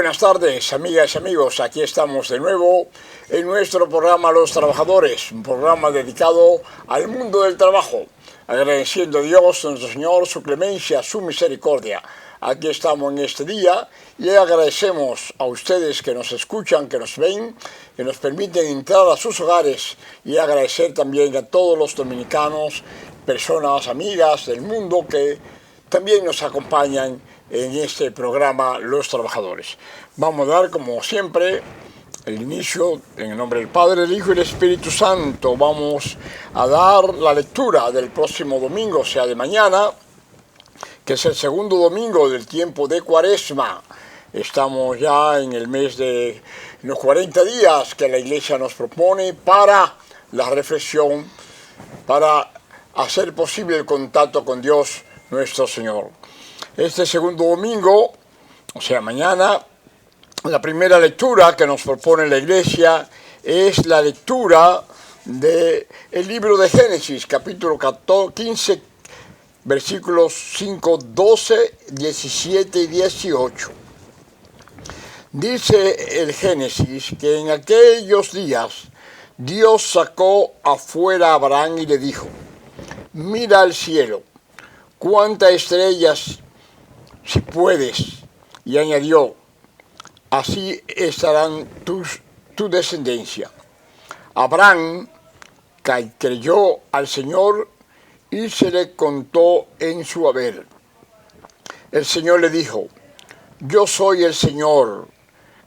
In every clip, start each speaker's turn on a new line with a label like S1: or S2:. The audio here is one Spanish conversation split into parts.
S1: buenas tardes, amigas y amigos. Aquí estamos de nuevo en nuestro programa Los Trabajadores, un programa dedicado al mundo del trabajo, agradeciendo a Dios, nuestro Señor, su clemencia, su misericordia. Aquí estamos en este día y agradecemos a ustedes que nos escuchan, que nos ven, que nos permiten entrar a sus hogares, y agradecer también a todos los dominicanos, personas, amigas del mundo que también nos acompañan en este programa Los Trabajadores. Vamos a dar, como siempre, el inicio en el nombre del Padre, del Hijo y del Espíritu Santo. Vamos a dar la lectura del próximo domingo, o sea, de mañana, que es el segundo domingo del tiempo de Cuaresma. Estamos ya en el mes de los 40 días que la Iglesia nos propone para la reflexión, para hacer posible el contacto con Dios nuestro Señor. Este segundo domingo, o sea, mañana, la primera lectura que nos propone la Iglesia es la lectura del libro de Génesis, capítulo 15, versículos 5, 12, 17 y 18. Dice el Génesis que en aquellos días Dios sacó afuera a Abraham y le dijo: mira al cielo, cuántas estrellas si puedes, y añadió: así estarán tu descendencia. Abraham creyó al Señor y se le contó en su haber. El Señor le dijo: yo soy el Señor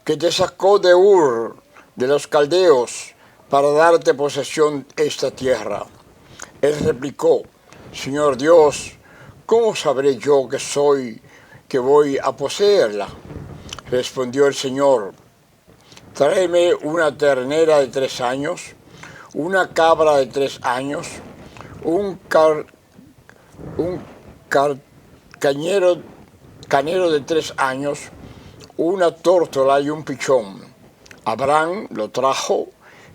S1: que te sacó de Ur de los caldeos para darte posesión esta tierra. Él replicó: Señor Dios, ¿cómo sabré yo que voy a poseerla? Respondió el Señor: tráeme una ternera de 3 años, una cabra de 3 años, un carnero de 3 años, una tórtola y un pichón. Abraham lo trajo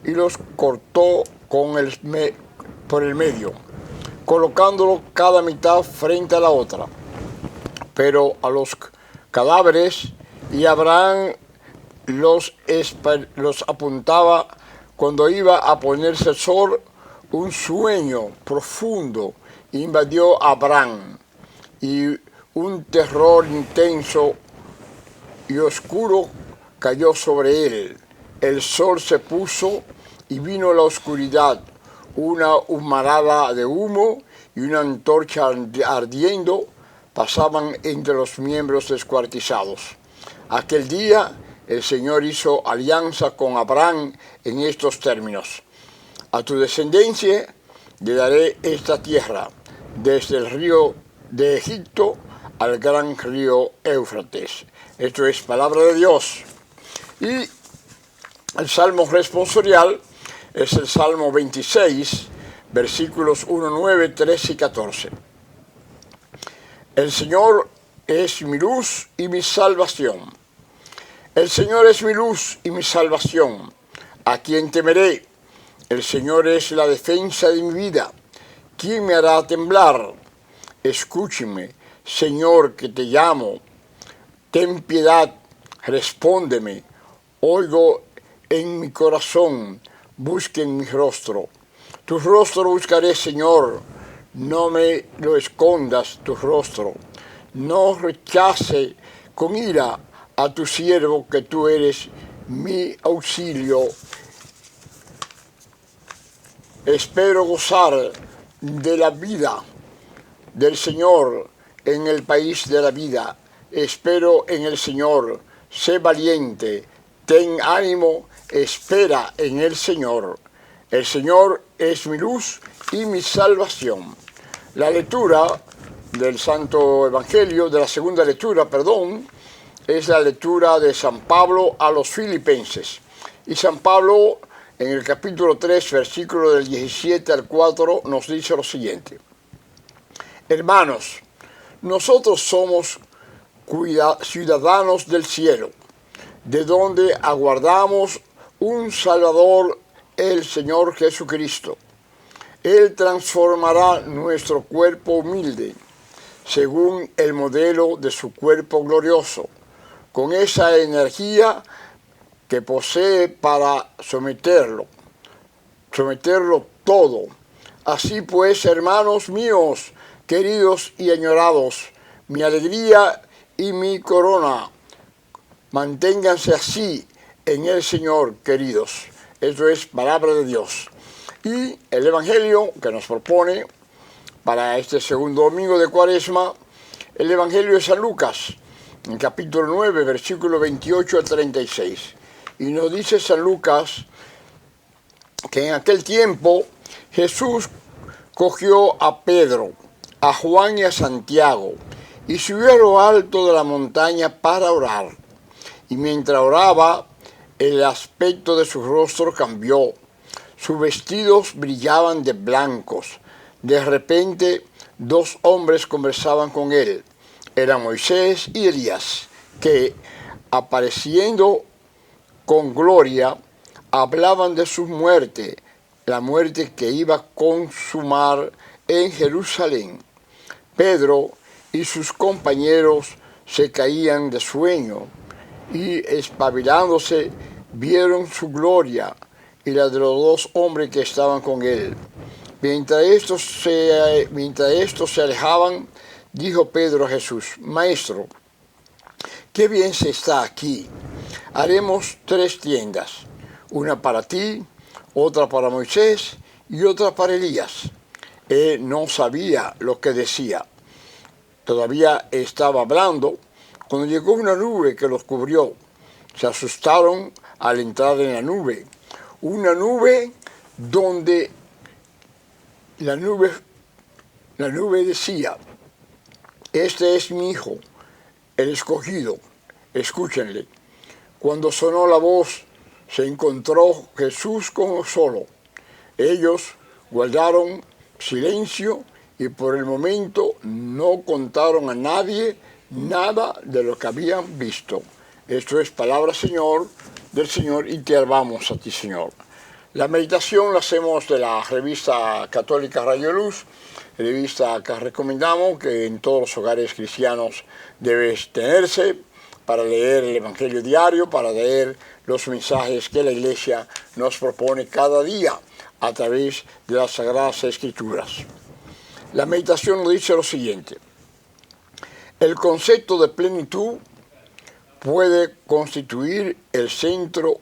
S1: y los cortó por el medio, colocándolo cada mitad frente a la otra. Pero a los cadáveres, y Abraham los apuntaba cuando iba a ponerse el sol, un sueño profundo invadió a Abraham, y un terror intenso y oscuro cayó sobre él. El sol se puso y vino la oscuridad, una humarada de humo y una antorcha ardiendo pasaban entre los miembros descuartizados. Aquel día el Señor hizo alianza con Abraham en estos términos: a tu descendencia le daré esta tierra, desde el río de Egipto al gran río Éufrates. Esto es palabra de Dios. Y el salmo responsorial es el Salmo 26, versículos 1, 9, 13 y 14. El Señor es mi luz y mi salvación. El Señor es mi luz y mi salvación. ¿A quién temeré? El Señor es la defensa de mi vida. ¿Quién me hará temblar? Escúcheme, Señor, que te llamo. Ten piedad, respóndeme. Oigo en mi corazón, busquen mi rostro. Tu rostro buscaré, Señor. No me lo escondas tu rostro. No rechace con ira a tu siervo, que tú eres mi auxilio. Espero gozar de la vida del Señor en el país de la vida. Espero en el Señor. Sé valiente, ten ánimo, espera en el Señor. El Señor es mi luz y mi salvación. La lectura del Santo Evangelio, de la segunda lectura, es la lectura de San Pablo a los Filipenses. Y San Pablo, en el capítulo 3, versículo del 17 al 4, nos dice lo siguiente: hermanos, nosotros somos ciudadanos del cielo, de donde aguardamos un Salvador, el Señor Jesucristo. Él transformará nuestro cuerpo humilde, según el modelo de su cuerpo glorioso, con esa energía que posee para someterlo todo. Así pues, hermanos míos, queridos y añorados, mi alegría y mi corona, manténganse así en el Señor, queridos. Eso es palabra de Dios. Y el Evangelio que nos propone para este segundo domingo de Cuaresma, el Evangelio de San Lucas, en capítulo 9, versículo 28 al 36. Y nos dice San Lucas que en aquel tiempo Jesús cogió a Pedro, a Juan y a Santiago, y subió a lo alto de la montaña para orar. Y mientras oraba, el aspecto de su rostro cambió. Sus vestidos brillaban de blancos. De repente, dos hombres conversaban con él. Eran Moisés y Elías, que, apareciendo con gloria, hablaban de su muerte, la muerte que iba a consumar en Jerusalén. Pedro y sus compañeros se caían de sueño y, espabilándose, vieron su gloria y la de los dos hombres que estaban con él. Mientras estos se alejaban, dijo Pedro a Jesús: Maestro, qué bien se está aquí. Haremos 3 tiendas, una para ti, otra para Moisés y otra para Elías. Él no sabía lo que decía. Todavía estaba hablando cuando llegó una nube que los cubrió. Se asustaron al entrar en la nube. Una nube donde la nube decía: este es mi hijo, el escogido, escúchenle. Cuando sonó la voz, se encontró Jesús con solo. Ellos guardaron silencio y por el momento no contaron a nadie nada de lo que habían visto. Esto es palabra del Señor, y te alabamos a ti, Señor. La meditación la hacemos de la revista católica Rayo Luz, revista que recomendamos, que en todos los hogares cristianos debe tenerse para leer el Evangelio diario, para leer los mensajes que la Iglesia nos propone cada día a través de las Sagradas Escrituras. La meditación nos dice lo siguiente: el concepto de plenitud puede constituir el centro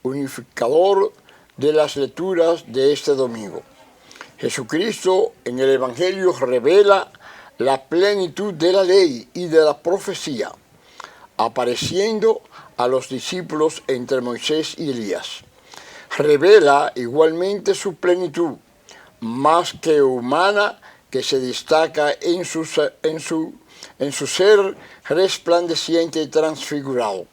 S1: unificador de las lecturas de este domingo. Jesucristo en el Evangelio revela la plenitud de la ley y de la profecía, apareciendo a los discípulos entre Moisés y Elías. Revela igualmente su plenitud, más que humana, que se destaca en su ser resplandeciente y transfigurado.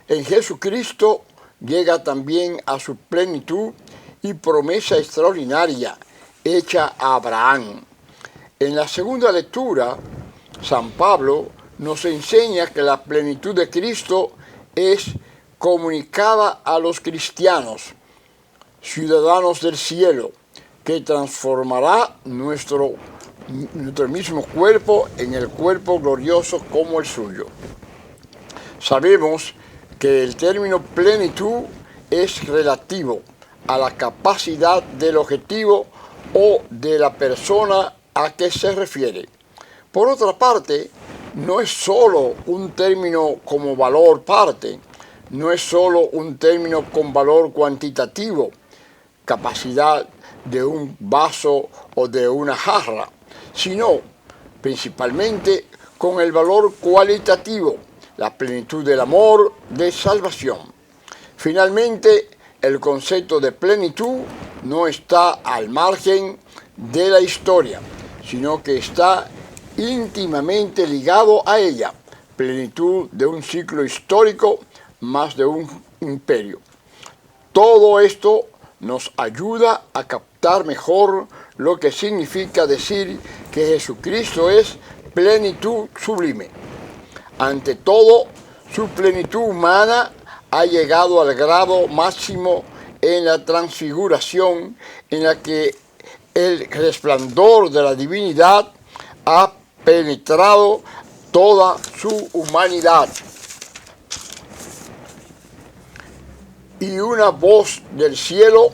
S1: En Jesucristo llega también a su plenitud y promesa extraordinaria hecha a Abraham. En la segunda lectura, San Pablo nos enseña que la plenitud de Cristo es comunicada a los cristianos, ciudadanos del cielo, que transformará nuestro mismo cuerpo en el cuerpo glorioso como el suyo. Sabemos que el término plenitud es relativo a la capacidad del objetivo o de la persona a que se refiere. Por otra parte, no es solo un término como valor parte, no es solo un término con valor cuantitativo, capacidad de un vaso o de una jarra, sino principalmente con el valor cualitativo, la plenitud del amor de salvación. Finalmente, el concepto de plenitud no está al margen de la historia, sino que está íntimamente ligado a ella, plenitud de un ciclo histórico más de un imperio. Todo esto nos ayuda a captar mejor lo que significa decir que Jesucristo es plenitud sublime. Ante todo, su plenitud humana ha llegado al grado máximo en la transfiguración, en la que el resplandor de la divinidad ha penetrado toda su humanidad. Y una voz del cielo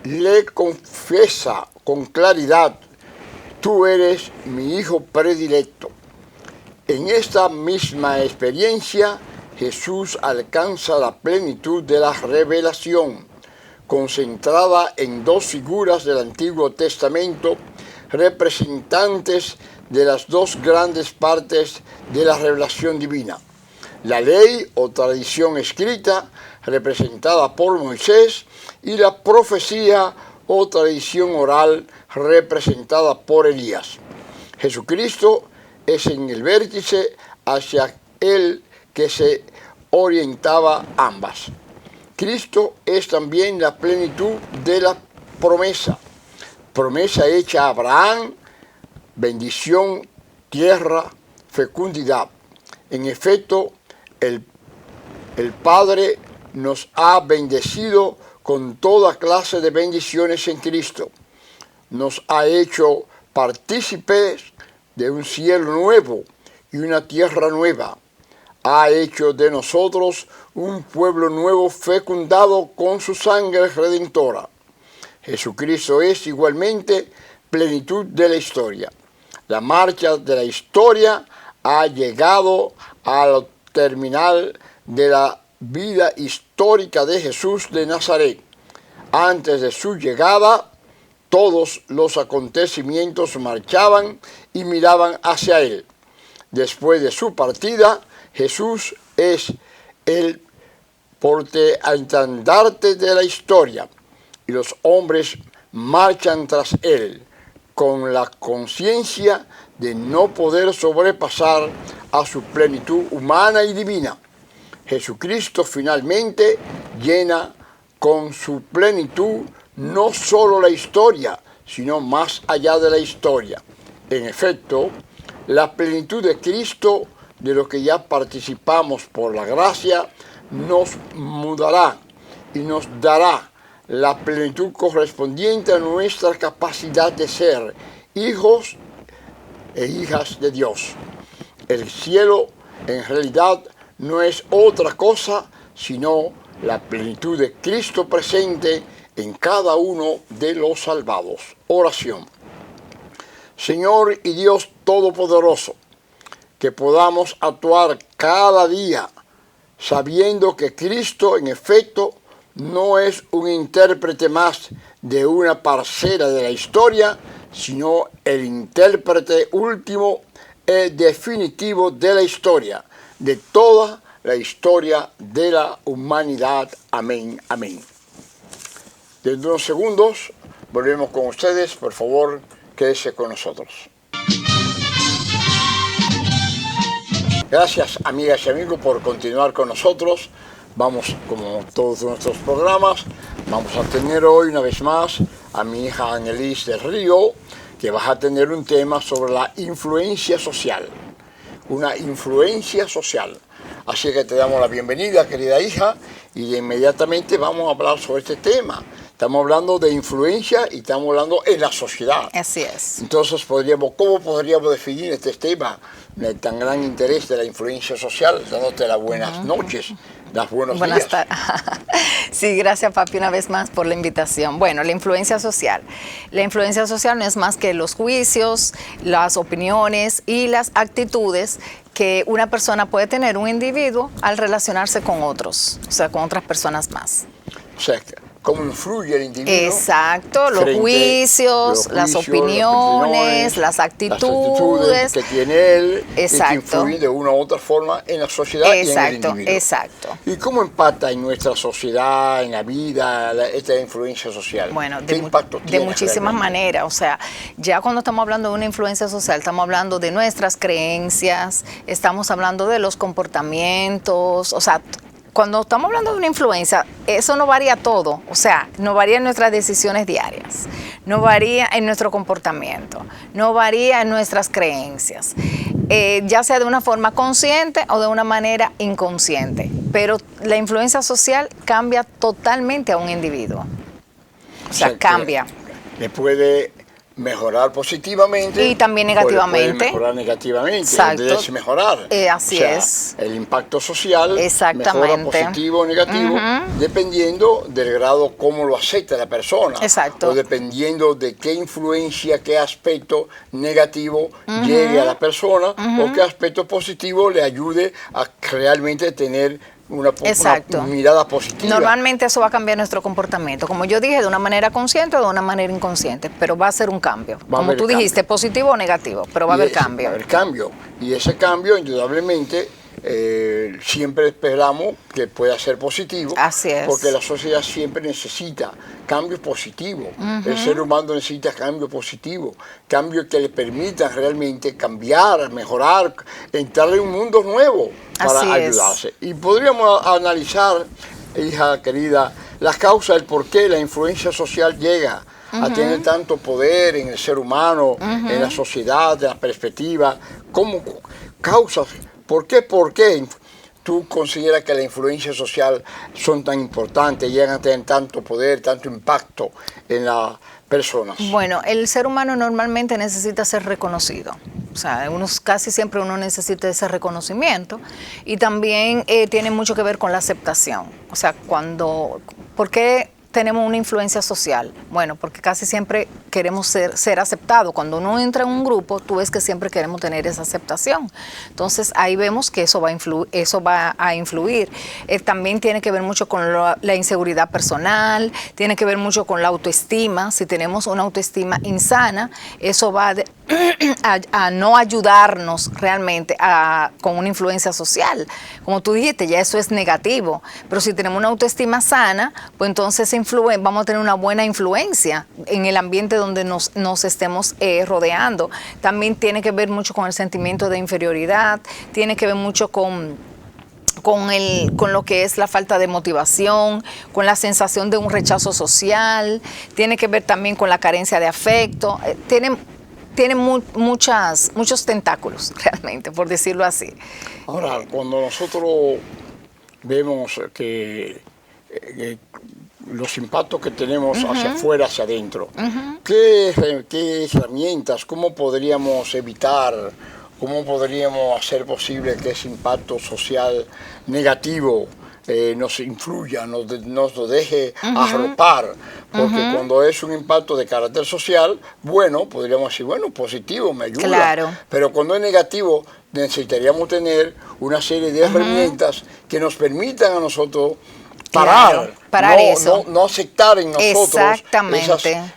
S1: le confiesa con claridad: tú eres mi hijo predilecto. En esta misma experiencia, Jesús alcanza la plenitud de la revelación, concentrada en dos figuras del Antiguo Testamento, representantes de las dos grandes partes de la revelación divina: la ley o tradición escrita, representada por Moisés, y la profecía o tradición oral, representada por Elías. Jesucristo es en el vértice hacia el que se orientaba ambas. Cristo es también la plenitud de la promesa hecha a Abraham: bendición, tierra, fecundidad. En efecto, el Padre nos ha bendecido con toda clase de bendiciones en Cristo. Nos ha hecho partícipes de un cielo nuevo y una tierra nueva. Ha hecho de nosotros un pueblo nuevo fecundado con su sangre redentora. Jesucristo es igualmente plenitud de la historia. La marcha de la historia ha llegado al terminal de la vida histórica de Jesús de Nazaret. Antes de su llegada, todos los acontecimientos marchaban y miraban hacia él. Después de su partida, Jesús es el portaestandarte de la historia, y los hombres marchan tras él con la conciencia de no poder sobrepasar a su plenitud humana y divina. Jesucristo finalmente llena con su plenitud no solo la historia, sino más allá de la historia. En efecto, la plenitud de Cristo, de lo que ya participamos por la gracia, nos mudará y nos dará la plenitud correspondiente a nuestra capacidad de ser hijos e hijas de Dios. El cielo, en realidad, no es otra cosa sino la plenitud de Cristo presente en cada uno de los salvados. Oración. Señor y Dios Todopoderoso, que podamos actuar cada día sabiendo que Cristo, en efecto, no es un intérprete más de una parcela de la historia, sino el intérprete último y definitivo de la historia, de toda la historia de la humanidad. Amén, amén. Dentro de unos segundos volvemos con ustedes. Por favor, quédese con nosotros. Gracias, amigas y amigos, por continuar con nosotros. Vamos, como todos nuestros programas, vamos a tener hoy una vez más a mi hija Annelies del Río, que va a tener un tema sobre la influencia social. Una influencia social. Así que te damos la bienvenida, querida hija, y inmediatamente vamos a hablar sobre este tema. Estamos hablando de influencia y estamos hablando en la sociedad.
S2: Así es.
S1: Entonces, ¿cómo podríamos definir este tema de tan gran interés de la influencia social? Dándote las buenas noches, las buenos días.
S2: Buenas tardes. Sí, gracias, papi, una vez más por la invitación. Bueno, la influencia social. La influencia social no es más que los juicios, las opiniones y las actitudes que una persona puede tener, un individuo, al relacionarse con otros, o sea, con otras personas más.
S1: O sea, ¿cómo influye el individuo?
S2: Exacto, los juicios, las opiniones, las actitudes
S1: que tiene él,
S2: exacto,
S1: y que influyen de una u otra forma en la sociedad y en el individuo.
S2: Exacto.
S1: ¿Y cómo impacta en nuestra sociedad, en la vida, esta influencia social?
S2: Bueno,
S1: ¿Qué impacto tiene?
S2: De muchísimas maneras. O sea, ya cuando estamos hablando de una influencia social, estamos hablando de nuestras creencias, estamos hablando de los comportamientos, o sea, cuando estamos hablando de una influencia, eso no varía todo, o sea, no varía en nuestras decisiones diarias, no varía en nuestro comportamiento, no varía en nuestras creencias, ya sea de una forma consciente o de una manera inconsciente, pero la influencia social cambia totalmente a un individuo, o sea cambia.
S1: Le puede mejorar positivamente
S2: y también negativamente.
S1: puede mejorar negativamente.
S2: Exacto.
S1: Debe mejorar.
S2: Así es.
S1: El impacto social
S2: Exactamente.
S1: mejora positivo o negativo dependiendo del grado cómo lo acepta la persona.
S2: Exacto.
S1: O dependiendo de qué influencia, qué aspecto negativo llegue a la persona o qué aspecto positivo le ayude a realmente tener una mirada positiva.
S2: Normalmente eso va a cambiar nuestro comportamiento, como yo dije, de una manera consciente o de una manera inconsciente, pero va a ser un cambio. Como tú dijiste, positivo o negativo, pero va a haber cambio.
S1: Va a haber cambio. Y ese cambio, indudablemente, siempre esperamos que pueda ser positivo.
S2: Así es.
S1: Porque la sociedad siempre necesita cambios positivos. El ser humano necesita cambios positivos, cambios que le permitan realmente cambiar, mejorar, entrar en un mundo nuevo para ayudarse. Y podríamos analizar, hija querida, las causas, el por qué la influencia social llega a tener tanto poder en el ser humano, en la sociedad, en la perspectiva, como causas. ¿Por qué tú consideras que la influencia social son tan importantes, llegan a tener tanto poder, tanto impacto en las personas?
S2: Bueno, el ser humano normalmente necesita ser reconocido. O sea, casi siempre uno necesita ese reconocimiento y también tiene mucho que ver con la aceptación. O sea, ¿por qué tenemos una influencia social? Bueno, porque casi siempre queremos ser aceptados. Cuando uno entra en un grupo, tú ves que siempre queremos tener esa aceptación. Entonces, ahí vemos que eso va a influir. También tiene que ver mucho con la inseguridad personal, tiene que ver mucho con la autoestima. Si tenemos una autoestima insana, eso va a no ayudarnos realmente con una influencia social. Como tú dijiste, ya eso es negativo. Pero si tenemos una autoestima sana, pues entonces vamos a tener una buena influencia en el ambiente donde nos estemos rodeando. También tiene que ver mucho con el sentimiento de inferioridad, tiene que ver mucho con lo que es la falta de motivación, con la sensación de un rechazo social, tiene que ver también con la carencia de afecto. Tiene muchos tentáculos, realmente, por decirlo así.
S1: Ahora, cuando nosotros vemos que los impactos que tenemos hacia afuera, hacia adentro, ¿qué herramientas, cómo podríamos evitar, cómo podríamos hacer posible que ese impacto social negativo nos influya, nos deje arropar? Porque cuando es un impacto de carácter social, bueno, podríamos decir, bueno, positivo, me ayuda.
S2: Claro.
S1: Pero cuando es negativo, necesitaríamos tener una serie de herramientas que nos permitan a nosotros parar eso. No aceptar en nosotros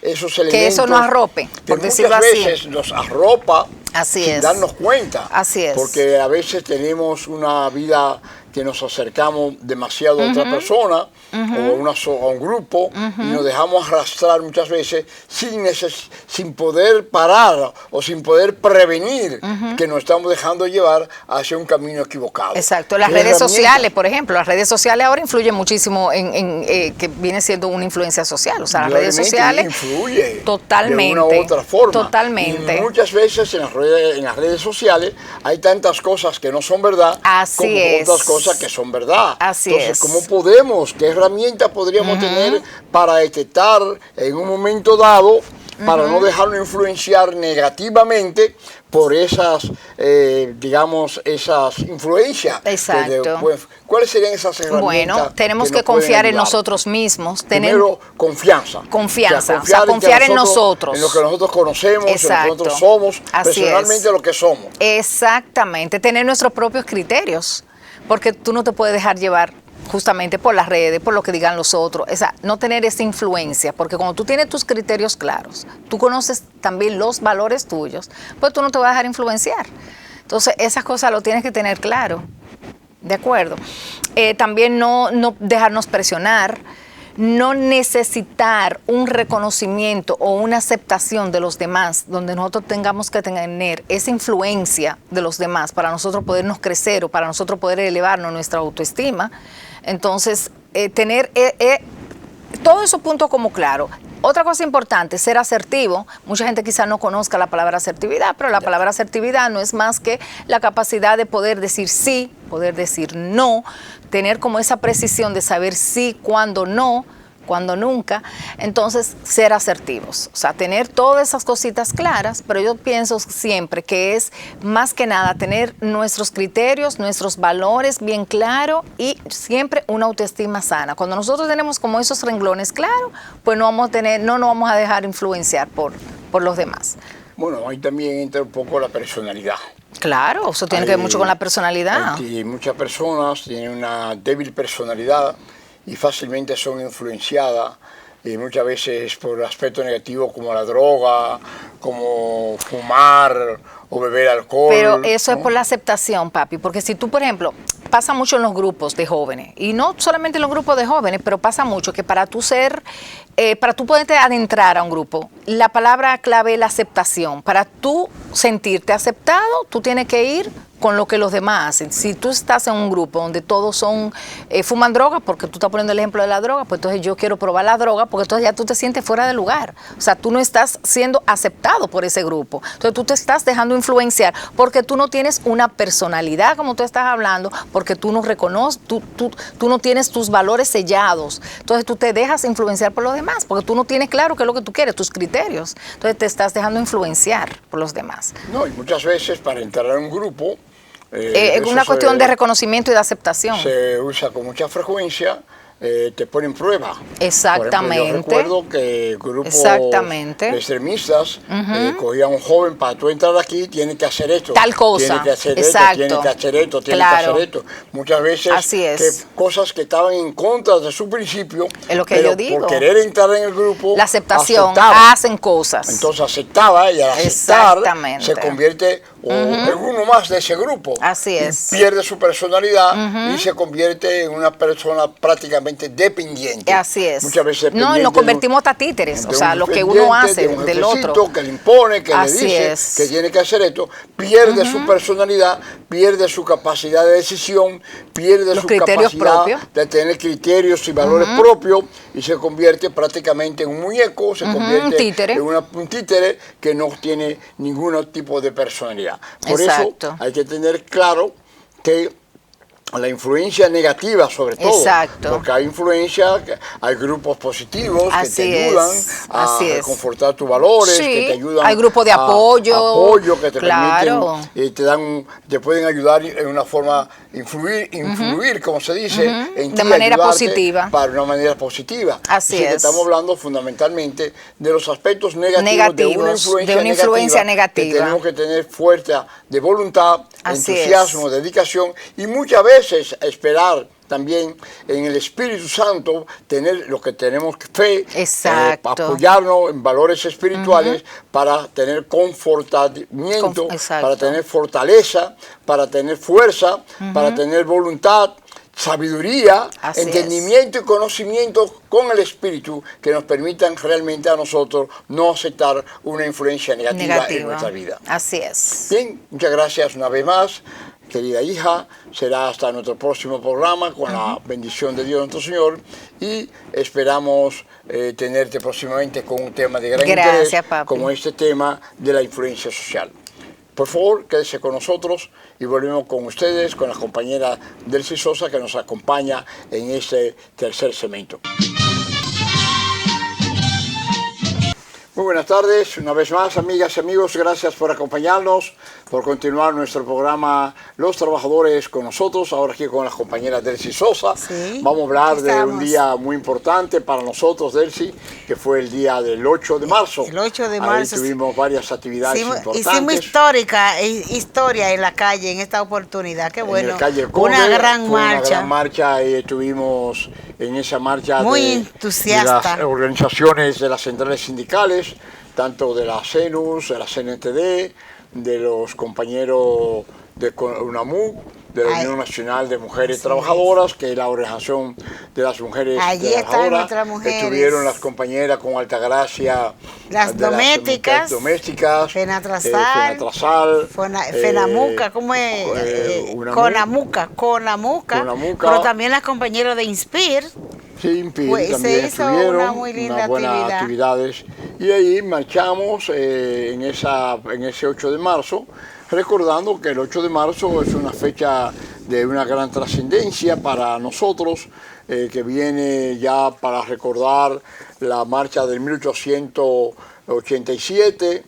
S1: esos elementos.
S2: Que eso nos arrope, por decirlo así.
S1: Muchas veces nos arropa sin darnos cuenta.
S2: Así es.
S1: Porque a veces tenemos una vida que nos acercamos demasiado a otra persona o a un grupo y nos dejamos arrastrar muchas veces sin poder parar o sin poder prevenir que nos estamos dejando llevar hacia un camino equivocado.
S2: Exacto. Las redes sociales, por ejemplo, las redes sociales ahora influyen muchísimo en que viene siendo una influencia social. O sea, las redes sociales
S1: influye
S2: totalmente,
S1: de una u otra forma.
S2: Totalmente.
S1: Y muchas veces en las redes sociales hay tantas cosas que no son verdad como otras cosas que son verdad. Entonces, ¿cómo podemos, qué herramientas podríamos tener para detectar en un momento dado, para no dejarnos influenciar negativamente por esas, esas influencias?
S2: Exacto.
S1: ¿Cuáles serían esas herramientas?
S2: Bueno, tenemos que confiar en nosotros mismos.
S1: Primero, confianza.
S2: Confianza, o sea, confiar en nosotros.
S1: En lo que nosotros conocemos, en lo que nosotros somos, personalmente lo que somos.
S2: Exactamente, tener nuestros propios criterios. Porque tú no te puedes dejar llevar justamente por las redes, por lo que digan los otros. O sea, no tener esa influencia, porque cuando tú tienes tus criterios claros, tú conoces también los valores tuyos, pues tú no te vas a dejar influenciar. Entonces, esas cosas lo tienes que tener claro. ¿De acuerdo? También no dejarnos presionar, no necesitar un reconocimiento o una aceptación de los demás, donde nosotros tengamos que tener esa influencia de los demás para nosotros podernos crecer o para nosotros poder elevarnos nuestra autoestima. Entonces, tener todos esos puntos como claro. Otra cosa importante, ser asertivo. Mucha gente quizá no conozca la palabra asertividad, pero la palabra asertividad no es más que la capacidad de poder decir sí, poder decir no, tener como esa precisión de saber sí, cuándo no, cuando nunca. Entonces, ser asertivos, o sea, tener todas esas cositas claras, pero yo pienso siempre que es más que nada tener nuestros criterios, nuestros valores bien claros y siempre una autoestima sana. Cuando nosotros tenemos como esos renglones claros, pues no nos vamos a dejar influenciar por los demás.
S1: Bueno, ahí también entra un poco la personalidad.
S2: Claro, eso tiene que ver mucho con la personalidad.
S1: Muchas personas tienen una débil personalidad y fácilmente son influenciadas, y muchas veces por aspectos negativos como la droga, como fumar o beber alcohol.
S2: Pero eso, ¿no?, es por la
S1: ¿no?
S2: aceptación, papi, porque si tú, por ejemplo, pasa mucho en los grupos de jóvenes, y no solamente en los grupos de jóvenes, pero pasa mucho que para tú poderte adentrar a un grupo, la palabra clave es la aceptación. Para tú sentirte aceptado, tú tienes que ir con lo que los demás hacen. Si tú estás en un grupo donde todos fuman droga, porque tú estás poniendo el ejemplo de la droga, pues entonces yo quiero probar la droga, porque entonces ya tú te sientes fuera de lugar. O sea, tú no estás siendo aceptado por ese grupo. Entonces tú te estás dejando influenciar, porque tú no tienes una personalidad como tú estás hablando, porque tú no reconoces, tú no tienes tus valores sellados. Entonces tú te dejas influenciar por los demás, porque tú no tienes claro qué es lo que tú quieres, tus criterios. Entonces te estás dejando influenciar por los demás.
S1: No, y muchas veces para entrar en un grupo,
S2: es una cuestión de reconocimiento y de aceptación.
S1: Se usa con mucha frecuencia, te ponen prueba.
S2: Exactamente.
S1: Por ejemplo, yo recuerdo que grupos de extremistas cogían a un joven: para tú entrar aquí tienes que hacer esto.
S2: Tal cosa.
S1: Tienes que hacer
S2: Exacto.
S1: esto, tienes que hacer esto, tienes
S2: claro.
S1: que hacer esto. Muchas veces
S2: así es.
S1: Cosas que estaban en contra de su principio,
S2: es lo que
S1: pero
S2: yo digo.
S1: por querer entrar en el grupo,
S2: la aceptación,
S1: aceptaba.
S2: Hacen cosas.
S1: Entonces aceptaba, y al aceptar se convierte en uno más de ese grupo.
S2: Así es.
S1: Y pierde su personalidad y se convierte en una persona prácticamente dependiente.
S2: Así es.
S1: Muchas veces
S2: no, y nos convertimos hasta títeres, o sea, lo que uno hace del otro.
S1: Que le impone, que
S2: así
S1: le dice que tiene que hacer esto, pierde su personalidad, pierde su capacidad de decisión, pierde su capacidad propios. De tener criterios y valores propios, y se convierte prácticamente en un muñeco, se convierte en un títere que no tiene ningún tipo de personalidad. Por
S2: Exacto.
S1: eso hay que tener claro que la influencia negativa, sobre todo.
S2: Exacto.
S1: Porque hay influencia, hay grupos positivos que te ayudan a reconfortar tus valores, que te ayudan.
S2: Hay grupos de apoyo
S1: que te permiten, te pueden ayudar en una forma, influir, como se dice, en ti,
S2: de manera positiva.
S1: Para una manera positiva.
S2: Así es.
S1: Estamos hablando fundamentalmente de los aspectos negativos de una influencia negativa. Que tenemos que tener fuerza de voluntad, entusiasmo, dedicación, y muchas veces esperar también en el Espíritu Santo, tener lo que tenemos fe, apoyarnos en valores espirituales para tener confortamiento, para tener fortaleza, para tener fuerza, para tener voluntad, sabiduría, entendimiento y conocimiento con el Espíritu, que nos permitan realmente a nosotros no aceptar una influencia negativa en nuestra vida.
S2: Así es.
S1: Bien, muchas gracias una vez más, querida hija. Será hasta nuestro próximo programa, con la bendición de Dios nuestro Señor, y esperamos tenerte próximamente con un tema de gran interés,
S2: papi,
S1: como este tema de la influencia social. Por favor, quédese con nosotros y volvemos con ustedes, con la compañera Delcy Sosa, que nos acompaña en este tercer segmento. Muy buenas tardes, una vez más, amigas y amigos, gracias por acompañarnos, por continuar nuestro programa Los Trabajadores con nosotros, ahora aquí con la compañera Delcy Sosa.
S3: Sí,
S1: vamos a hablar de un día muy importante para nosotros, Delcy, que fue el día del 8 de marzo.
S3: El 8 de marzo.
S1: Ahí tuvimos varias actividades importantes.
S3: Hicimos historia en la calle en esta oportunidad, qué bueno.
S1: En la calle Kobe,
S3: una gran marcha.
S1: Una gran marcha, estuvimos en esa marcha
S3: muy entusiasta.
S1: De las organizaciones de las centrales sindicales, tanto de la CENUS, de la CNTD, de los compañeros de UNAMU, de la Unión Nacional de Mujeres Trabajadoras, que es la organización de las mujeres
S3: allí
S1: trabajadoras.
S3: Están nuestras mujeres.
S1: Estuvieron las compañeras con Altagracia,
S3: las
S1: domésticas,
S3: FENATRASAL, FENAMUCA, ¿cómo es? CONAMUCA, pero también las compañeras de INSPIR.
S1: Sí, INSPIR también estuvieron, unas buenas actividades, y ahí marchamos en ese 8 de marzo, recordando que el 8 de marzo es una fecha de una gran trascendencia para nosotros, que viene ya para recordar la marcha del 1887,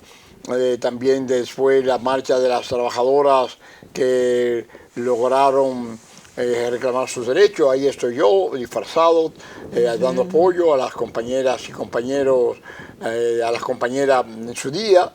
S1: también después la marcha de las trabajadoras que lograron reclamar sus derechos. Ahí estoy yo, disfrazado, dando apoyo a las compañeras y compañeros, a las compañeras en su día.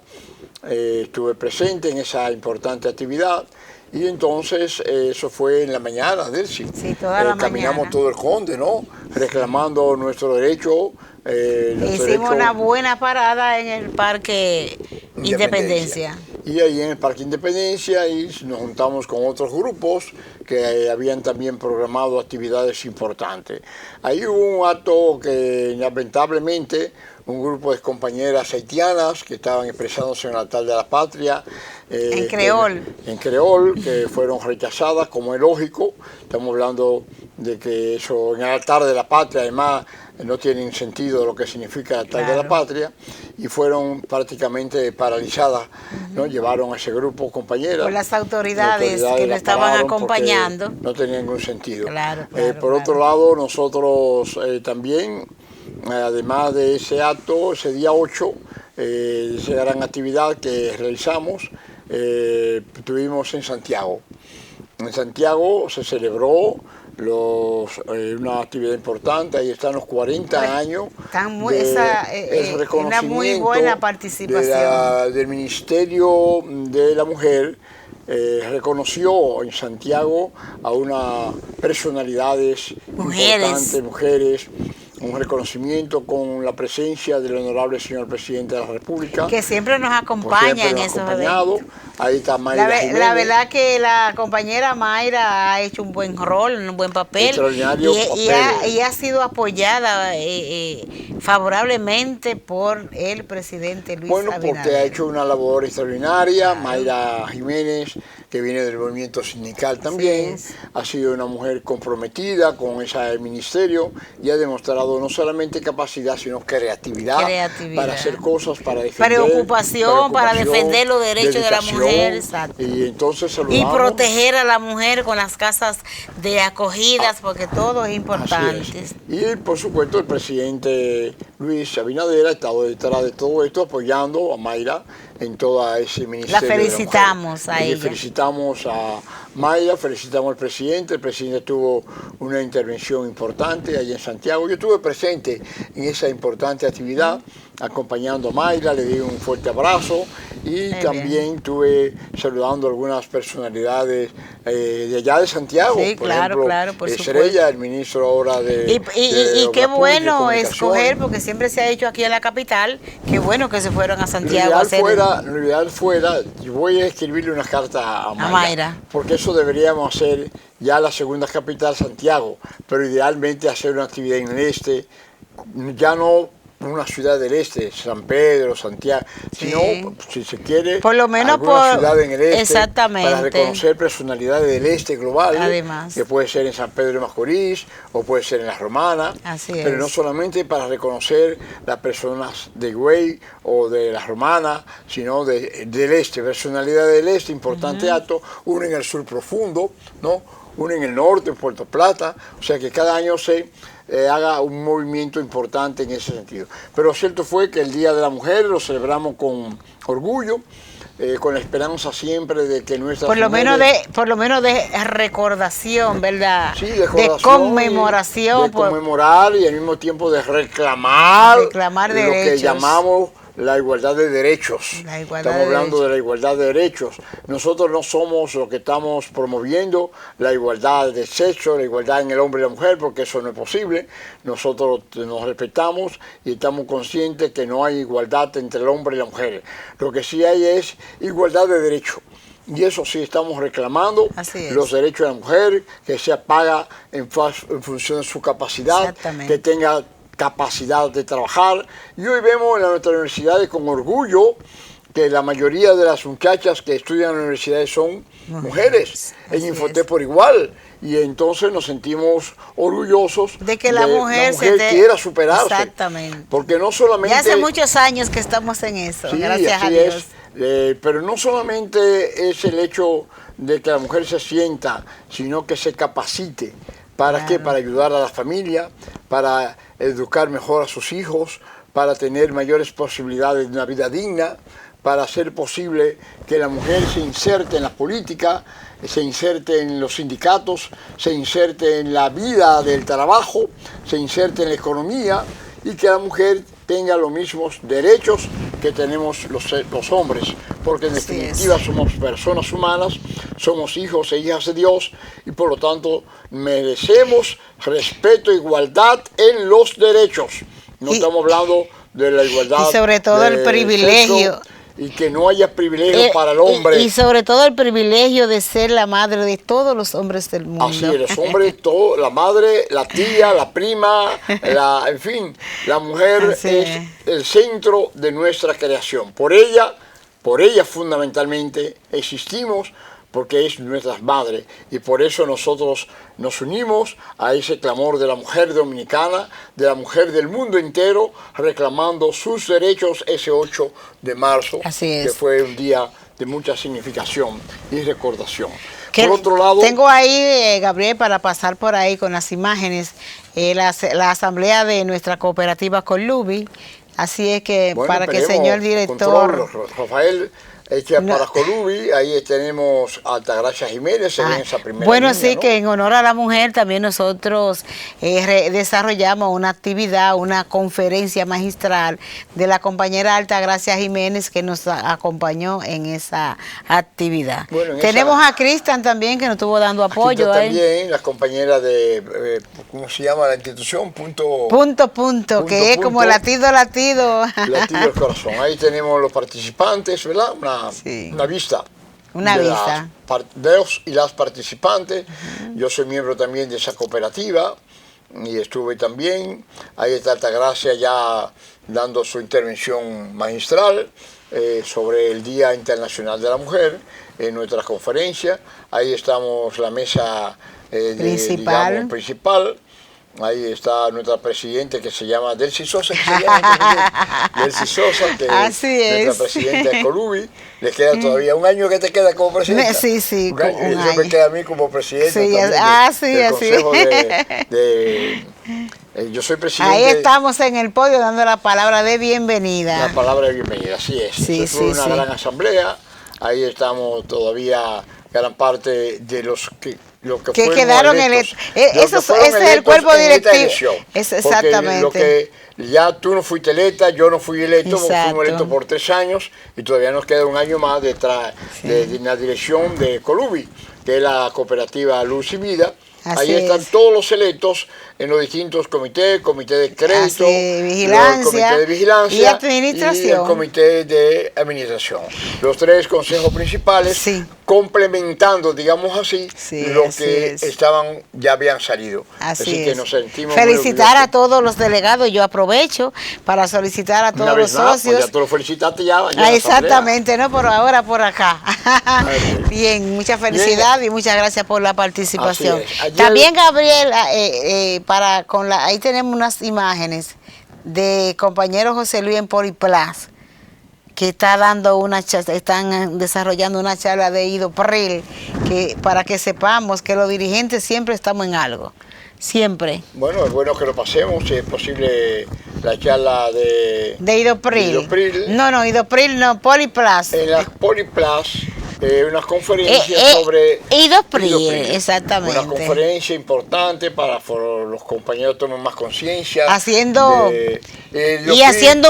S1: Estuve presente en esa importante actividad. Y entonces eso fue en la mañana, Delcy.
S3: Sí, toda la
S1: caminamos
S3: mañana.
S1: todo el Conde, ¿no? Reclamando nuestro derecho.
S3: Hicimos una buena parada en el Parque Independencia.
S1: Y ahí en el Parque Independencia y nos juntamos con otros grupos que habían también programado actividades importantes. Ahí hubo un acto que lamentablemente un grupo de compañeras haitianas que estaban expresándose en el altar de la patria.
S3: En creol.
S1: En creol, que fueron rechazadas, como es lógico. Estamos hablando de que eso en el altar de la patria, además, no tienen sentido lo que significa el altar de la patria, y fueron prácticamente paralizadas, ¿no? Llevaron a ese grupo compañeras.
S3: Por las autoridades que lo estaban acompañando.
S1: No tenía ningún sentido.
S3: Claro,
S1: por otro lado, nosotros también, además de ese acto, ese día 8, esa gran actividad que realizamos, tuvimos en Santiago. En Santiago se celebró una actividad importante, ahí están los 40 años
S3: el reconocimiento, una muy buena participación
S1: del Ministerio de la Mujer. Reconoció en Santiago a unas personalidades importantes, mujeres, un reconocimiento con la presencia del honorable señor presidente de la República,
S3: que siempre nos acompaña en esos eventos.
S1: Ahí está Mayra Jiménez.
S3: La verdad que la compañera Mayra ha hecho un buen rol, un buen papel, y ha sido apoyada favorablemente por el presidente Luis Abinader.
S1: Bueno, porque ha hecho una labor extraordinaria. Mayra Jiménez, que viene del movimiento sindical también, ha sido una mujer comprometida con ese ministerio y ha demostrado no solamente capacidad, sino creatividad. Para hacer cosas, para defender.
S3: Preocupación, para defender los derechos de la mujer. Exacto.
S1: Y entonces
S3: y proteger a la mujer con las casas de acogidas, porque todo es importante.
S1: Y por supuesto el presidente Luis Abinader ha estado detrás de todo esto, apoyando a Mayra en todo ese ministerio.
S3: La felicitamos a ella.
S1: Felicitamos a Mayra, felicitamos al presidente. El presidente tuvo una intervención importante allá en Santiago. Yo estuve presente en esa importante actividad, acompañando a Mayra, le di un fuerte abrazo y también estuve saludando a algunas personalidades de allá de Santiago.
S3: Sí,
S1: por
S3: claro,
S1: ejemplo,
S3: claro, por supuesto.
S1: Estrella, el ministro ahora de
S3: y qué bueno escoger, porque siempre se ha hecho aquí en la capital, qué bueno que se fueron a Santiago a hacer.
S1: Lo ideal fuera, yo voy a escribirle una carta a
S3: Mayra,
S1: porque eso deberíamos hacer ya la segunda capital, Santiago, pero idealmente hacer una actividad en el este, ya no una ciudad del este, San Pedro, Santiago, sino, si se quiere,
S3: por lo menos
S1: alguna ciudad en el este, para
S3: reconocer
S1: personalidades del este global,
S3: además,
S1: que puede ser en San Pedro de Macorís o puede ser en la Romana, pero no solamente para reconocer las personas de Higüey o de la Romana, sino del este, personalidades del este, importante acto, uno en el sur profundo, ¿no? Uno en el norte, en Puerto Plata, o sea que cada año se haga un movimiento importante en ese sentido. Pero cierto fue que el Día de la Mujer lo celebramos con orgullo, con la esperanza siempre de que nuestras
S3: por lo menos de recordación, ¿verdad?
S1: Sí,
S3: de conmemoración.
S1: De conmemorar y al mismo tiempo de reclamar
S3: derechos.
S1: Lo que llamamos la igualdad de derechos. Estamos hablando de la igualdad de derechos. Nosotros no somos los que estamos promoviendo la igualdad de sexo, la igualdad en el hombre y la mujer, porque eso no es posible. Nosotros nos respetamos y estamos conscientes que no hay igualdad entre el hombre y la mujer. Lo que sí hay es igualdad de derechos. Y eso sí estamos reclamando, los derechos de la mujer, que sea paga en función de su capacidad, que tenga capacidad de trabajar. Y hoy vemos en nuestras universidades con orgullo que la mayoría de las muchachas que estudian en las universidades son mujeres, en Infotep por igual. Y entonces nos sentimos orgullosos
S3: de que la mujer
S1: quiera superarse.
S3: Exactamente.
S1: Porque no solamente...
S3: Ya hace muchos años que estamos en eso, gracias a Dios.
S1: Pero no solamente es el hecho de que la mujer se sienta, sino que se capacite ¿Para qué? Para ayudar a la familia, para educar mejor a sus hijos, para tener mayores posibilidades de una vida digna, para hacer posible que la mujer se inserte en la política, se inserte en los sindicatos, se inserte en la vida del trabajo, se inserte en la economía y que la mujer tenga los mismos derechos que tenemos los hombres, porque en definitiva somos personas humanas, somos hijos e hijas de Dios y por lo tanto merecemos respeto e igualdad en los derechos. No estamos hablando de la igualdad.
S3: Y sobre todo el privilegio.
S1: Sexo, y que no haya privilegio para el hombre.
S3: Y sobre todo el privilegio de ser la madre de todos los hombres del mundo.
S1: Así es, los hombres, todo, la madre, la tía, la prima, en fin, la mujer es el centro de nuestra creación. Por ella fundamentalmente existimos, porque es nuestra madre y por eso nosotros nos unimos a ese clamor de la mujer dominicana, de la mujer del mundo entero, reclamando sus derechos ese 8 de marzo, que fue un día de mucha significación y recordación. Por otro lado,
S3: tengo ahí, Gabriel, para pasar por ahí con las imágenes, la asamblea de nuestra cooperativa Colubi, así es que bueno, para que el señor director...
S1: Rafael, para Colubi, ahí tenemos a Altagracia Jiménez en esa primera
S3: bueno,
S1: línea,
S3: sí,
S1: ¿no?
S3: que en honor a la mujer también nosotros desarrollamos una actividad, una conferencia magistral de la compañera Altagracia Jiménez que nos acompañó en esa actividad. Bueno, tenemos a Cristian también que nos estuvo dando apoyo.
S1: También la compañera de, ¿cómo se llama la institución? Punto,
S3: que es como latido.
S1: Latido del corazón. Ahí tenemos los participantes, ¿verdad? Una vista.
S3: Una vista.
S1: De los y las participantes. Yo soy miembro también de esa cooperativa y estuve también. Ahí está Altagracia ya dando su intervención magistral sobre el Día Internacional de la Mujer en nuestra conferencia. Ahí estamos la mesa principal. Ahí está nuestra presidenta que se llama Delcy Sosa, Delcy Sosa, que es nuestra presidenta de Colubi. Le queda todavía un año que te queda como presidenta.
S3: Sí,
S1: un año. Me queda a mí como presidenta del Consejo yo soy presidente.
S3: Ahí estamos en el podio dando la palabra de bienvenida.
S1: La palabra de bienvenida, así es. Fue una gran asamblea. Ahí estamos todavía gran parte de los que
S3: quedaron electos. Ese es el cuerpo directivo. Exactamente.
S1: Lo que ya tú no fuiste electa, yo no fui electo, fuimos electos por 3 años y todavía nos queda un año más detrás de la dirección de Colubi, que es la cooperativa Luz y Vida. Ahí están todos los electos en los distintos comités, comité de crédito, comité de vigilancia
S3: y administración.
S1: Y el comité de administración. Los 3 consejos principales complementando, digamos así, lo que ya habían salido. Así que nos sentimos
S3: felicitar a todos los delegados. Yo aprovecho para solicitar a todos los socios.
S1: Pues ya tú lo felicitaste ya
S3: exactamente, no por ahora, por acá. Bien, mucha felicidad y muchas gracias por la participación. También, Gabriel, ahí tenemos unas imágenes de compañero José Luis en Poliplas, que están desarrollando una charla de IDOPRIL, para que sepamos que los dirigentes siempre estamos en algo, siempre.
S1: Bueno, es bueno que lo pasemos, si es posible la charla de
S3: IDOPRIL. No, IDOPRIL no, Poliplas.
S1: En las Poliplas, una conferencia sobre
S3: IDOPRIL, exactamente.
S1: Una conferencia importante para los compañeros tomen más conciencia.
S3: Haciendo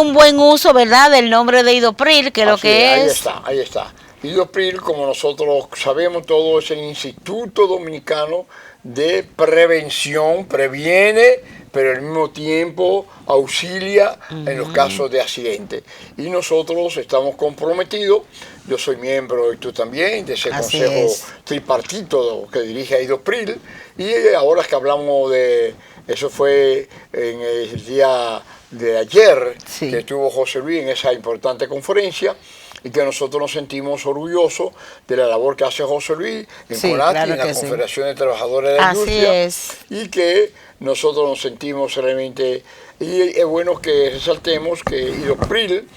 S3: un buen uso, ¿verdad?, del nombre de IDOPRIL, que lo que es.
S1: Ahí está. IDOPRIL, como nosotros sabemos todo, es el Instituto Dominicano de Prevención, previene, pero al mismo tiempo auxilia en los casos de accidente. Y nosotros estamos comprometidos, yo soy miembro y tú también, de ese consejo tripartito que dirige IDOPRIL, y ahora que hablamos eso fue en el día de ayer, que estuvo José Luis en esa importante conferencia, y que nosotros nos sentimos orgullosos de la labor que hace José Luis en CONATI, en la Confederación de Trabajadores de la Industria, y que nosotros nos sentimos realmente, y es bueno que resaltemos que IDOPRIL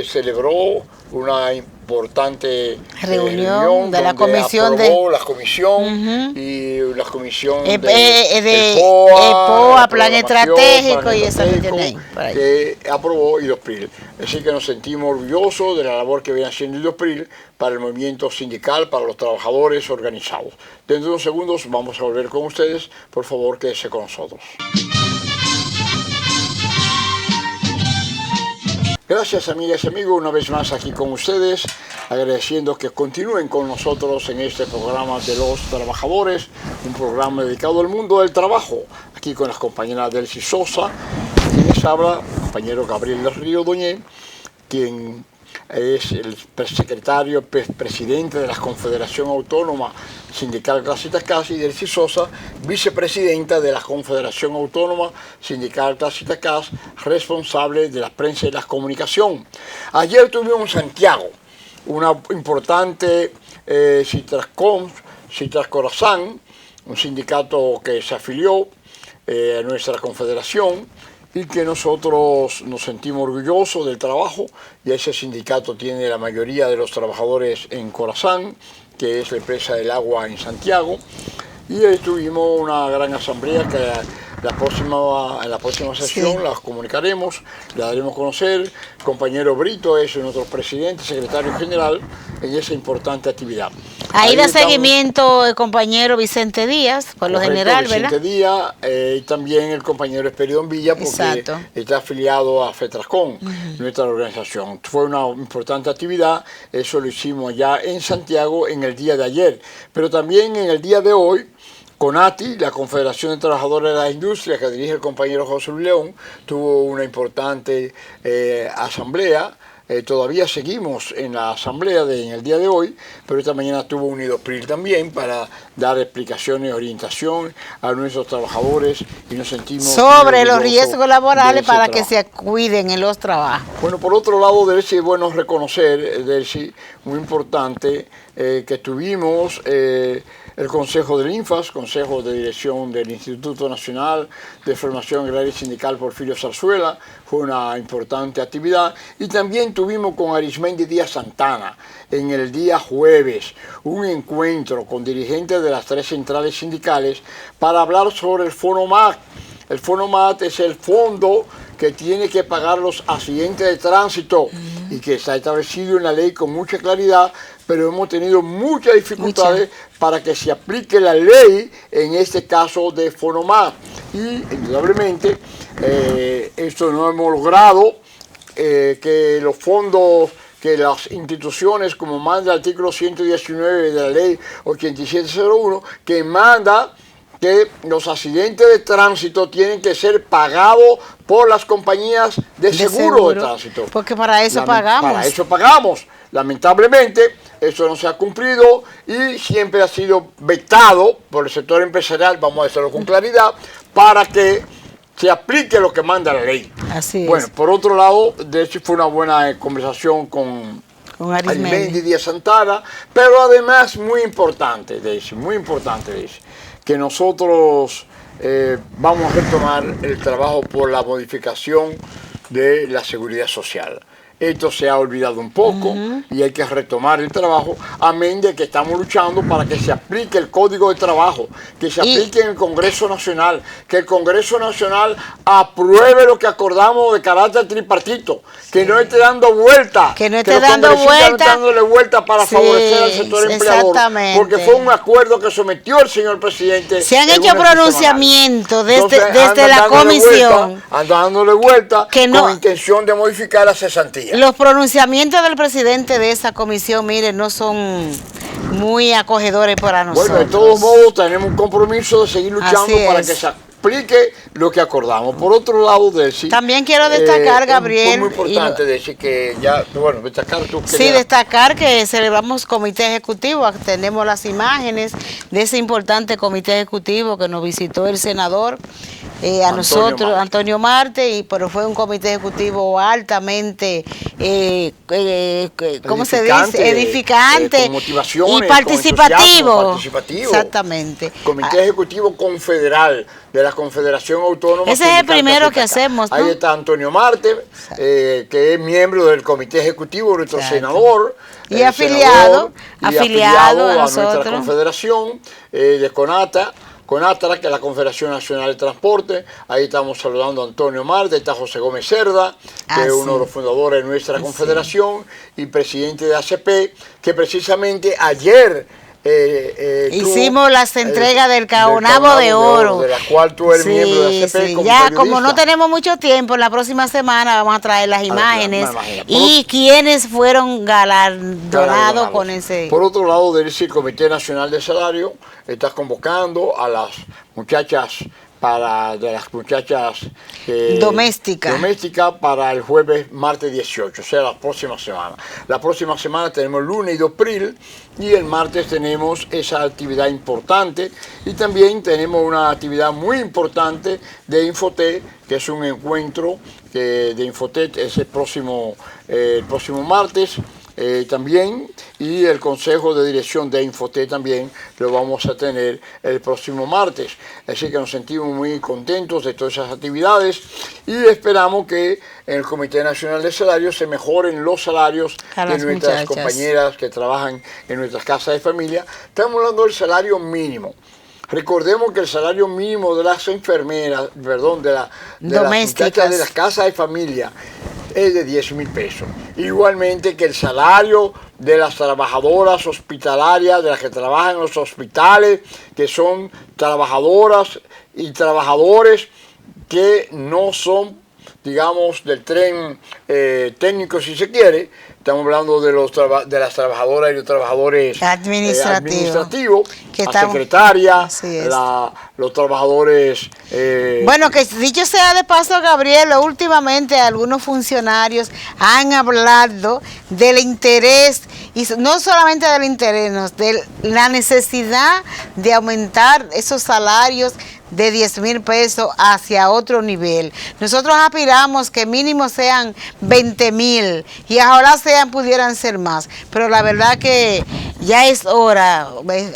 S1: celebró una importante
S3: reunión de la comisión
S1: la comisión y la comisión
S3: de
S1: POA,
S3: plan estratégico y esa
S1: que aprobó IDOSPRIL. Así que nos sentimos orgullosos de la labor que viene haciendo IDOSPRIL para el movimiento sindical, para los trabajadores organizados. Dentro de unos segundos vamos a volver con ustedes. Por favor, quédese con nosotros. Gracias, amigas y amigos, una vez más aquí con ustedes, agradeciendo que continúen con nosotros en este programa de los trabajadores, un programa dedicado al mundo del trabajo, aquí con las compañeras Delcy Sosa, quien les habla, compañero Gabriel del Río Doñé, quien es el secretario, presidente de la Confederación Autónoma Sindical Clasistas CAS, y Delcy Sosa, vicepresidenta de la Confederación Autónoma Sindical Clasistas CAS, responsable de la prensa y la comunicación. Ayer tuvimos en Santiago una importante Citras Corazán, un sindicato que se afilió a nuestra confederación, y que nosotros nos sentimos orgullosos del trabajo, y ese sindicato tiene la mayoría de los trabajadores en Corazán, que es la empresa del agua en Santiago, y ahí tuvimos una gran asamblea que en la próxima sesión las comunicaremos, la daremos a conocer. Compañero Brito es nuestro presidente, secretario general en esa importante actividad.
S3: Ahí da seguimiento el compañero Vicente Díaz, por lo general, ¿verdad?
S1: Vicente Díaz y también el compañero Esperidón Villa, porque está afiliado a FETRASCON, nuestra organización. Fue una importante actividad, eso lo hicimos ya en Santiago en el día de ayer, pero también en el día de hoy, CONATI, la Confederación de Trabajadores de la Industria, que dirige el compañero José Luis León, tuvo una importante asamblea. Todavía seguimos en la asamblea en el día de hoy, pero esta mañana tuvo un IDOSPRIL también para dar explicaciones y orientación a nuestros trabajadores, y nos sentimos
S3: sobre los riesgos laborales para que se cuiden en los trabajos.
S1: Bueno, por otro lado, Delcy, es bueno reconocer, Delcy, muy importante, que tuvimos el Consejo del INFAS, Consejo de Dirección del Instituto Nacional de Formación Agraria y Sindical Porfirio Zarzuela, fue una importante actividad, y también tuvimos con Arismendi Díaz Santana en el día jueves un encuentro con dirigentes de las 3 centrales sindicales para hablar sobre el FONOMAT. El FONOMAT es el fondo que tiene que pagar los accidentes de tránsito y que está establecido en la ley con mucha claridad, pero hemos tenido muchas dificultades para que se aplique la ley en este caso de FONOMAT. Y indudablemente esto no hemos logrado que los fondos, que las instituciones, como manda el artículo 119 de la ley 8701, que manda que los accidentes de tránsito tienen que ser pagados por las compañías de seguro de tránsito.
S3: Porque para eso pagamos.
S1: Para eso pagamos. Lamentablemente, eso no se ha cumplido y siempre ha sido vetado por el sector empresarial, vamos a decirlo con claridad, para que se aplique lo que manda la ley.
S3: Así es.
S1: Bueno, por otro lado, de hecho fue una buena conversación con Arismendi Díaz Santana, pero además muy importante, Daisy, que nosotros vamos a retomar el trabajo por la modificación de la seguridad social. Esto se ha olvidado un poco y hay que retomar el trabajo, amén de que estamos luchando para que se aplique el Código de Trabajo, que se aplique en el Congreso Nacional, que el Congreso Nacional apruebe lo que acordamos de carácter tripartito, que no esté dando vuelta,
S3: que no esté dándole
S1: vuelta para favorecer al sector empleador, porque fue un acuerdo que sometió el señor presidente.
S3: Se han hecho pronunciamientos desde la comisión,
S1: dándole vuelta con intención de modificar la cesantía.
S3: Los pronunciamientos del presidente de esa comisión, miren, no son muy acogedores para nosotros.
S1: Bueno, de todos modos, tenemos un compromiso de seguir luchando para que se aplique lo que acordamos. Por otro lado, Delcy,
S3: también quiero destacar, Gabriel,
S1: muy importante, Delcy, que ya, bueno, destacar tú.
S3: Sí, destacar que celebramos comité ejecutivo, tenemos las imágenes de ese importante comité ejecutivo que nos visitó el senador nosotros, Antonio Marte, pero fue un comité ejecutivo altamente, ¿cómo se dice? Edificante
S1: con motivaciones,
S3: y participativo.
S1: Participativo.
S3: Exactamente.
S1: Comité Ejecutivo Confederal de la Confederación Autónoma.
S3: Ese es el primero que hacemos, ¿no?
S1: Ahí está Antonio Marte, que es miembro del Comité Ejecutivo, nuestro senador.
S3: Y afiliado a
S1: nuestra confederación de CONATRA, que es la Confederación Nacional de Transporte. Ahí estamos saludando a Antonio Marte, está José Gómez Cerda, que es uno de los fundadores de nuestra confederación y presidente de ACP, que precisamente ayer
S3: hicimos las entregas del Caonabo de Oro,
S1: de la cual tú eres miembro de ACP.
S3: Ya como no tenemos mucho tiempo, la próxima semana vamos a traer las imágenes y quienes fueron galardonados con ese.
S1: Por otro lado, del Comité Nacional de Salario está convocando a las muchachas domésticas para el jueves, martes 18, o sea, la próxima semana. La próxima semana tenemos lunes y 2 de abril y el martes tenemos esa actividad importante y también tenemos una actividad muy importante de Infotet, que es un encuentro de Infotet, es el próximo martes. También, y el Consejo de Dirección de Infotet también lo vamos a tener el próximo martes. Así que nos sentimos muy contentos de todas esas actividades y esperamos que en el Comité Nacional de Salarios se mejoren los salarios de nuestras compañeras que trabajan en nuestras casas de familia. Estamos hablando del salario mínimo. Recordemos que el salario mínimo de las enfermeras, de las muchachas de las casas de familia, es de 10.000 pesos. Igualmente que el salario de las trabajadoras hospitalarias, de las que trabajan en los hospitales, que son trabajadoras y trabajadores que no son, digamos, del tren técnico, si se quiere. Estamos hablando de las trabajadoras y los trabajadores administrativos, la secretaria, los trabajadores...
S3: Bueno, que dicho sea de paso, Gabriel, últimamente algunos funcionarios han hablado del interés, y no solamente del interés, de la necesidad de aumentar esos salarios de 10.000 pesos hacia otro nivel. Nosotros aspiramos que mínimo sean 20.000 y ahora pudieran ser más, pero la verdad que ya es hora.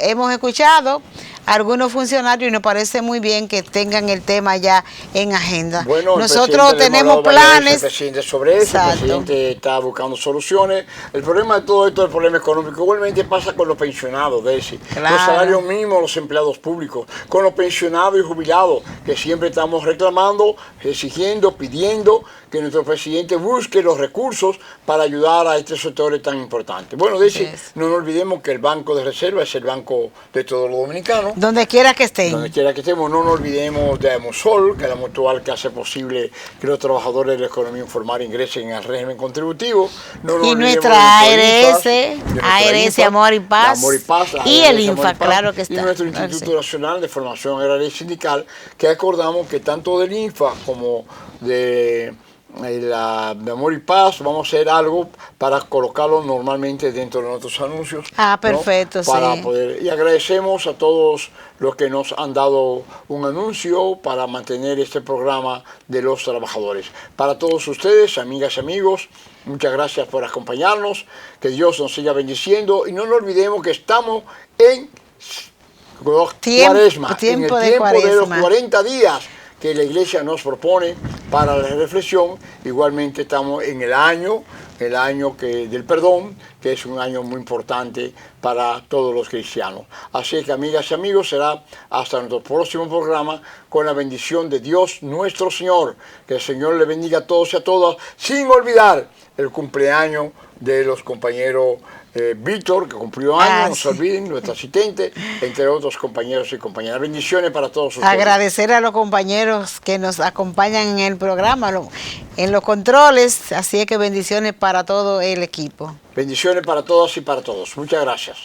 S3: Hemos escuchado a algunos funcionarios y nos parece muy bien que tengan el tema ya en agenda.
S1: Bueno,
S3: nosotros tenemos planes.
S1: El presidente sobre eso, el presidente está buscando soluciones. El problema de todo esto es el problema económico. Igualmente pasa con los pensionados, Daisy. Los salarios mínimos, los empleados públicos, con los pensionados y jubilados, que siempre estamos reclamando, exigiendo, pidiendo que nuestro presidente busque los recursos para ayudar a estos sectores tan importantes. Bueno, Daisy, no nos olvidemos que el Banco de Reserva es el banco de todos los dominicanos.
S3: Donde quiera que estén.
S1: Donde quiera que estemos, no nos olvidemos de Amosol, que es la mutual que hace posible que los trabajadores de la economía informal ingresen al régimen contributivo. No nos
S3: y nuestra ARS, Amor y Paz, y el INFA, claro que está.
S1: Y nuestro Instituto Nacional de Formación Agraria y Sindical, que acordamos que tanto del INFA como de Amor y Paz vamos a hacer algo para colocarlo normalmente dentro de nuestros anuncios.
S3: Perfecto,
S1: para poder, y agradecemos a todos los que nos han dado un anuncio para mantener este programa de los trabajadores. Para todos ustedes, amigas y amigos, muchas gracias por acompañarnos, que Dios nos siga bendiciendo y no nos olvidemos que estamos en Cuaresma, en el tiempo de los 40 días que la Iglesia nos propone para la reflexión. Igualmente estamos en el año del perdón, que es un año muy importante para todos los cristianos. Así que, amigas y amigos, será hasta nuestro próximo programa con la bendición de Dios nuestro Señor. Que el Señor le bendiga a todos y a todas, sin olvidar el cumpleaños de los compañeros Víctor, que cumplió años, no se olviden, nuestro asistente, entre otros compañeros y compañeras. Bendiciones para todos ustedes.
S3: Agradecer a los compañeros que nos acompañan en el programa, en los controles, así que bendiciones para todo el equipo.
S1: Bendiciones para todas y para todos. Muchas gracias.